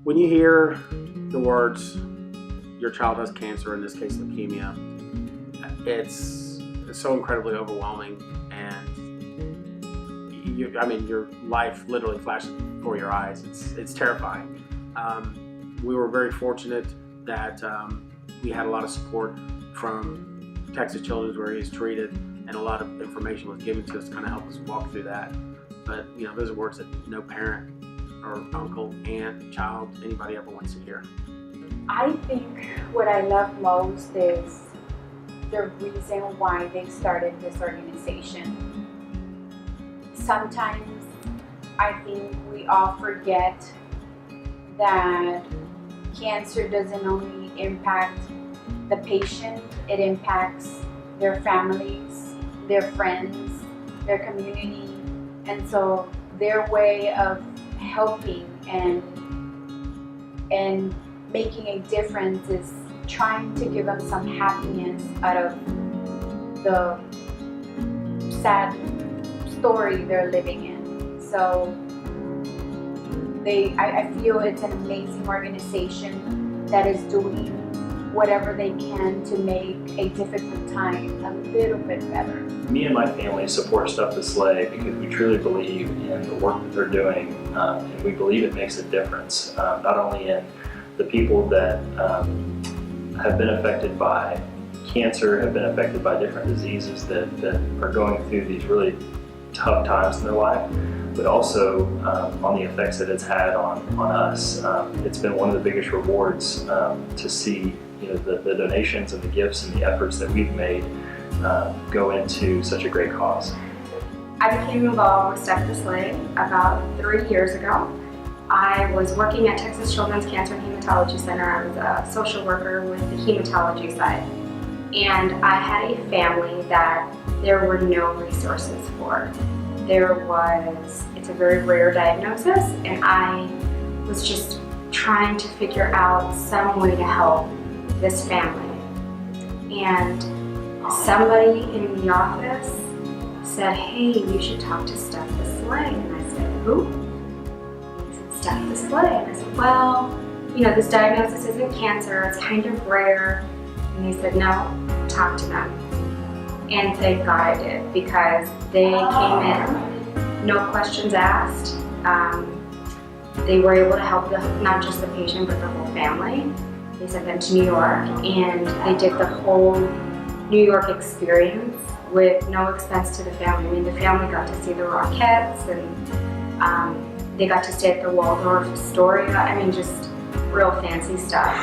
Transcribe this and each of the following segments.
When you hear the words, your child has cancer, in this case leukemia, it's so incredibly overwhelming, and your life literally flashes before your eyes. It's terrifying. We were very fortunate that we had a lot of support from Texas Children's where he is treated, and a lot of information was given to us to kind of help us walk through that. But those are words that no parent or uncle, aunt, child, anybody ever wants to hear. I think what I love most is the reason why they started this organization. Sometimes I think we all forget that cancer doesn't only impact the patient, it impacts their families, their friends, their community, and so their way of helping and making a difference is trying to give them some happiness out of the sad story they're living in. So I feel it's an amazing organization that is doing whatever they can to make a difficult time a little bit better. Me and my family support Stuff the Sleigh because we truly believe in the work that they're doing, and we believe it makes a difference, not only in the people that have been affected by cancer, have been affected by different diseases that are going through these really tough times in their life, but also on the effects that it's had on us. It's been one of the biggest rewards to see the donations and the gifts and the efforts that we've made go into such a great cause. I became involved with Stuff the Sleigh about 3 years ago. I was working at Texas Children's Cancer and Hematology Center. I was a social worker with the hematology side. And I had a family that there were no resources for. It's a very rare diagnosis, and I was just trying to figure out some way to help this family. And somebody in the office said, "Hey, you should talk to Stuff the Sleigh." And I said, "Who?" He said, "Stuff the Sleigh." And I said, "Well, this diagnosis isn't cancer, it's kind of rare." And he said, "No, talk to them." And thank God I did, because they came in, no questions asked. They were able to help not just the patient, but the whole family. They sent them to New York, and they did the whole New York experience with no expense to the family. I mean, the family got to see the Rockettes, and they got to stay at the Waldorf Astoria. I mean, just real fancy stuff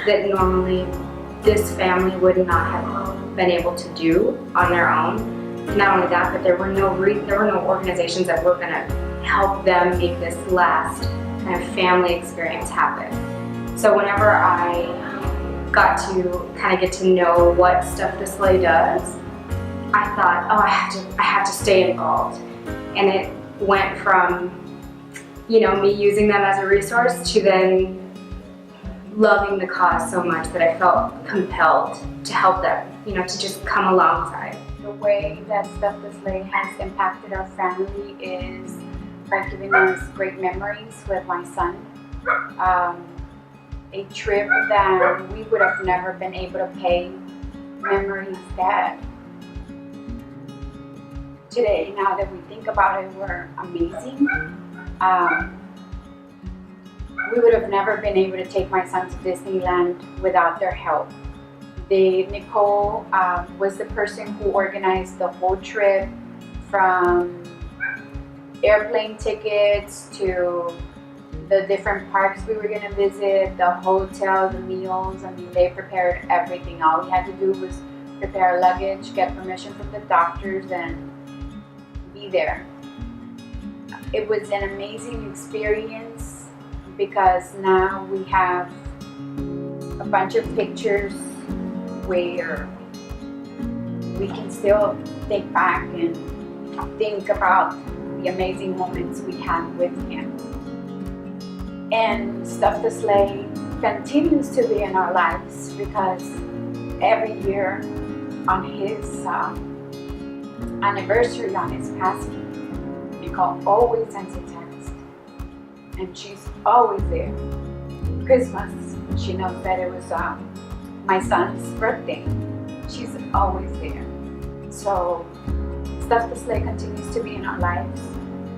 that normally this family would not have been able to do on their own. Not only that, but there were no organizations that were going to help them make this last kind of family experience happen. So whenever I got to kind of get to know what Stuff the Sleigh does, I thought, oh, I have to stay involved. And it went from, me using them as a resource to then loving the cause so much that I felt compelled to help them, to just come alongside. The way that Stuff the Sleigh has impacted our family is by giving us great memories with my son. A trip that we would have never been able to pay, memories that today, now that we think about it, were amazing. We would have never been able to take my son to Disneyland without their help. Nicole was the person who organized the whole trip, from airplane tickets to the different parks we were going to visit, the hotel, the meals. I mean, they prepared everything. All we had to do was prepare luggage, get permission from the doctors, and be there. It was an amazing experience because now we have a bunch of pictures where we can still think back and think about the amazing moments we had with him. And Stuff the Sleigh continues to be in our lives because every year on his anniversary, on his passing, Nicole always sends a text, and she's always there. Christmas, she knows that it was my son's birthday. She's always there. So Stuff the Sleigh continues to be in our lives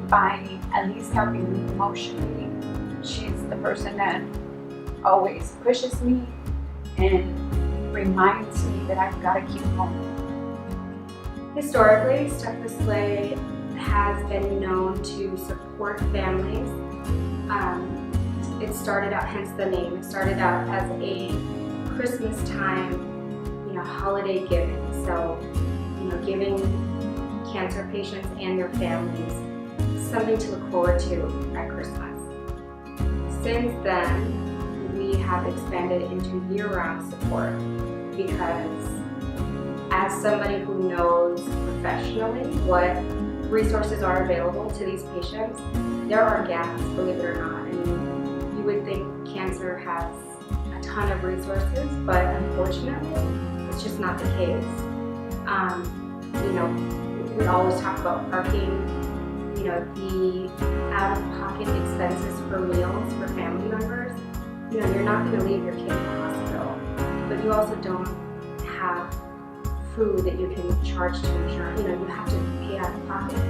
by at least helping me emotionally. She's the person that always pushes me and reminds me that I've got to keep going. Historically, Stuff the Sleigh has been known to support families. It started out, hence the name, it started out as a Christmas time, holiday giving. So, giving cancer patients and their families something to look forward to at Christmas. Since then, we have expanded into year-round support because as somebody who knows professionally what resources are available to these patients, there are gaps, believe it or not. I mean, you would think cancer has a ton of resources, but unfortunately, it's just not the case. We always talk about parking, the out-of-pocket expenses for meals for family members. You're not going to leave your kid in the hospital, but you also don't have food that you can charge to insurance. You have to pay out of pocket.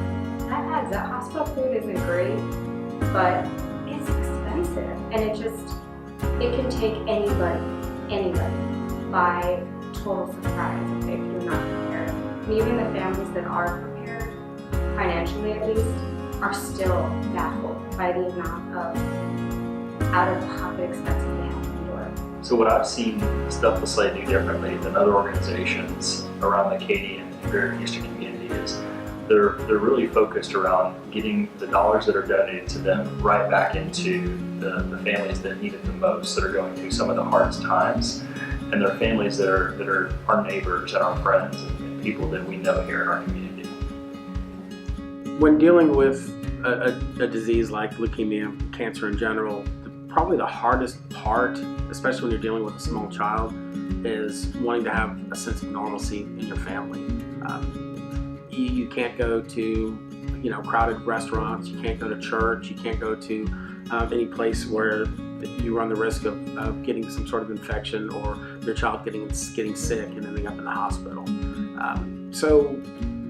That adds up. Hospital food isn't great, but it's expensive, and it can take anybody by total surprise if you're not prepared. And even the families that are prepared, financially at least, are still baffled by the amount of out-of-pocket expenses they have to endure. So what I've seen Stuff the Sleigh do differently than other organizations around the Katy and Greater Houston community is they're really focused around getting the dollars that are donated to them right back into the families that need it the most, that are going through some of the hardest times, and they're families that are our neighbors and our friends and people that we know here in our community. When dealing with a disease like leukemia, cancer in general, probably the hardest part, especially when you're dealing with a small child, is wanting to have a sense of normalcy in your family. You can't go to crowded restaurants, you can't go to church, you can't go to any place where you run the risk of getting some sort of infection or your child getting sick and ending up in the hospital. So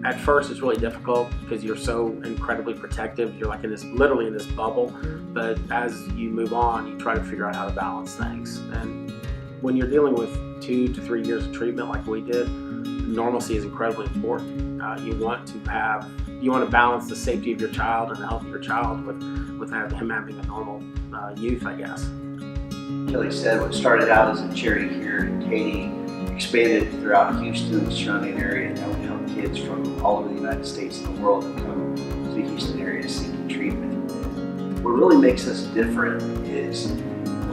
at first it's really difficult because you're so incredibly protective. You're like literally in this bubble, but as you move on, you try to figure out how to balance things. And when you're dealing with 2 to 3 years of treatment like we did, normalcy is incredibly important. You want to balance the safety of your child and the health of your child with him having a normal youth, I guess. Kelly said what started out as a charity here in Katy expanded throughout Houston and the surrounding area, and now we help kids from all over the United States and the world who come to the Houston area seeking treatment. What really makes us different is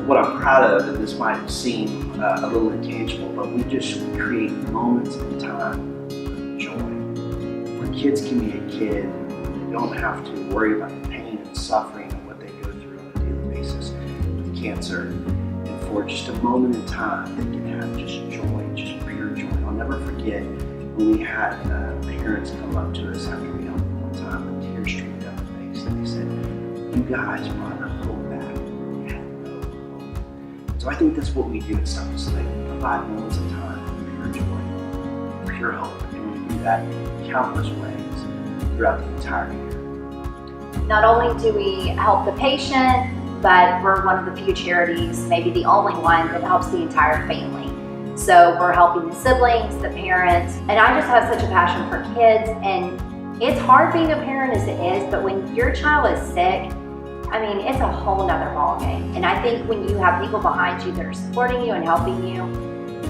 what I'm proud of, and this might seem a little intangible, but we create moments in time of joy where kids can be a kid. They don't have to worry about the pain and suffering and what they go through on a daily basis with cancer. And for just a moment in time, they can have just joy, just pure joy. I'll never forget when we had parents come up to us after we helped them one time with tears streaming down their face, and they said, "You guys brought the hope back. We had no hope." So I think that's what we do at Stuff the Sleigh. We provide moments of time of pure joy, pure hope, and we do that countless ways throughout the entire year. Not only do we help the patient, but we're one of the few charities, maybe the only one, that helps the entire family. So we're helping the siblings, the parents, and I just have such a passion for kids, and it's hard being a parent as it is, but when your child is sick, I mean, it's a whole nother ballgame. And I think when you have people behind you that are supporting you and helping you,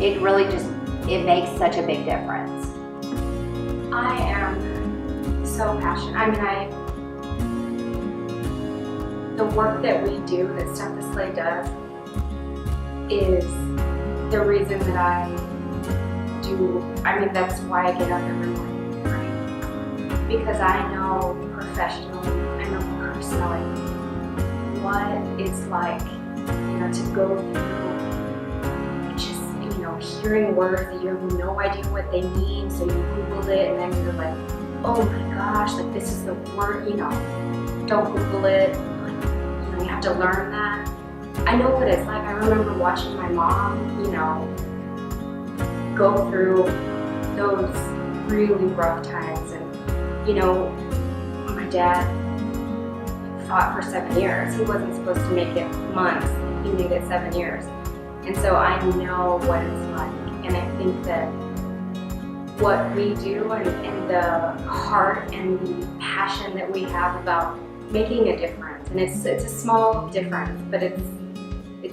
it really it makes such a big difference. I am so passionate. The work that we do, that Stuff the Sleigh does, is the reason that I do. That's why I get up every morning, right? Because I know professionally, I know personally what it's like, to go through just, hearing words that you have no idea what they mean, so you Googled it, and then you're like, oh my gosh, like this is the word, don't Google it. You have to learn that. I know what it's like. I remember watching my mom, you know, go through those really rough times. And, you know, my dad fought for 7 years. He wasn't supposed to make it months. He made it 7 years. And so I know what it's like. And I think that what we do and the heart and the passion that we have about making a difference. And it's a small difference, but it's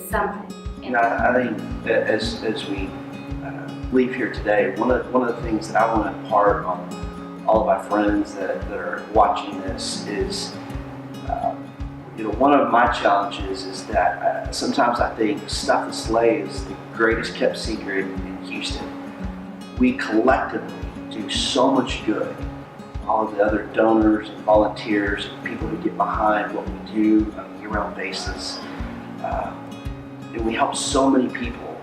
something. You know, I think that as we leave here today, one of the things that I want to impart on all of my friends that are watching this is, you know, one of my challenges is that sometimes I think Stuff the Sleigh is the greatest kept secret in Houston. We collectively do so much good. All of the other donors and volunteers and people who get behind what we do on a year-round basis. And we help so many people,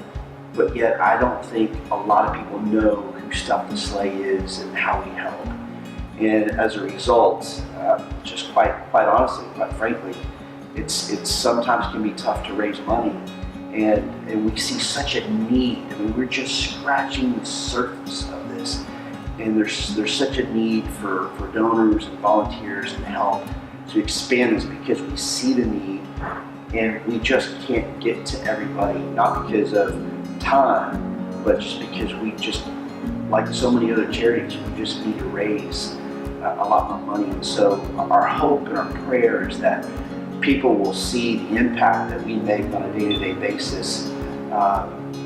but yet I don't think a lot of people know who Stuff the Sleigh is and how we help. And as a result, just quite honestly, quite frankly, it's sometimes can be tough to raise money. And we see such a need. I mean, we're just scratching the surface of this. And there's such a need for donors and volunteers and help to expand this because we see the need and we just can't get to everybody, not because of time, but just because we just, like so many other charities, we just need to raise a lot more money. And so our hope and our prayer is that people will see the impact that we make on a day-to-day basis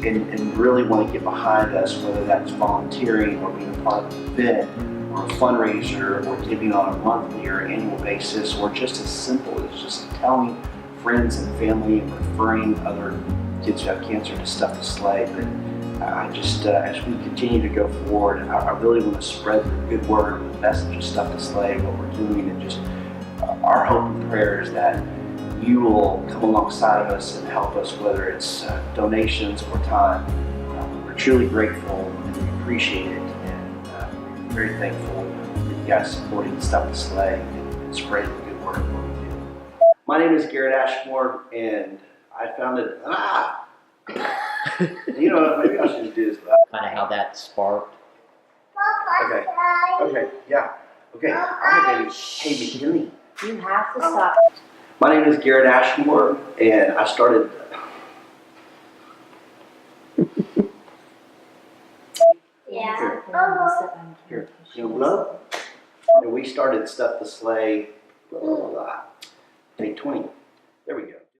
and really want to get behind us, whether that's volunteering or being a part of an event or a fundraiser or giving on a monthly or annual basis, or just as simple as just telling friends and family and referring other kids who have cancer to Stuff the Sleigh. But I just, as we continue to go forward, I really want to spread the good word, the message of Stuff the Sleigh, what we're doing, and just our hope and prayer is that you will come alongside of us and help us, whether it's donations or time. We're truly grateful and we appreciate it, and we're very thankful that you guys supporting Stuff the Sleigh and spreading the good word of what we do. My name is Garrett Ashmore, and I founded. You know what? Maybe I should do this. Kind of how that sparked. Okay. Yeah. Okay. I'm gonna Hey, McKinley. You have to stop. My name is Garrett Ashmore, and I started. Yeah. Here, you know, love. And we started Stuff the Sleigh. Blah, blah, blah. Day 20. There we go.